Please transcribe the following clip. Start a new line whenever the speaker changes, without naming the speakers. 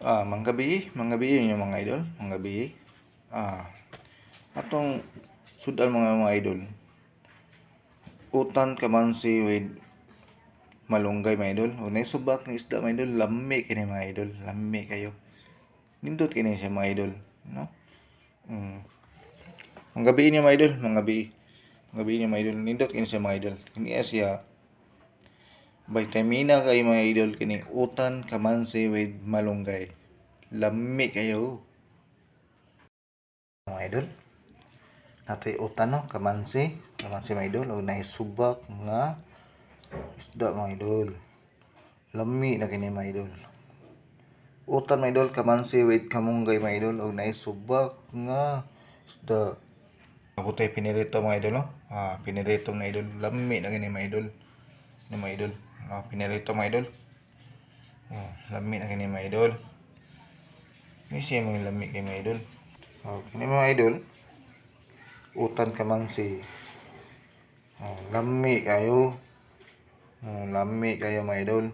Manggabi yun yung mga idol, manggabi. Atong sudan mga idol. Utan kamansi with malunggay mga idol. O naisubak ng isda mga idol, lami kini mga idol, lami kayo. Nindot kini siya mga idol, no? Manggabi niya mga idol, manggabi. Manggabi niya mga idol, nindot kini siya mga idol. Kini siya vitamina kayo mga idol, kini utan kamansi with malunggay. Lami kayo. Mga idol, natoy utan no, kamansi mga idol, o naisubak nga isda mga idol. Lami na kini mga idol. Utan mga idol, kamansi with kamunggay mga idol, o naisubak nga isda. Ako tayo pinirito mga idol, no? Pinirito mga idol. Lami na kini mga idol. Mga idol. Pinirito mga idol. Lami na kini mga idol. May siya mga lami kay mga idol. Kini mga idol, utan kamansi. Lami kayo. Lami kayo mga idol.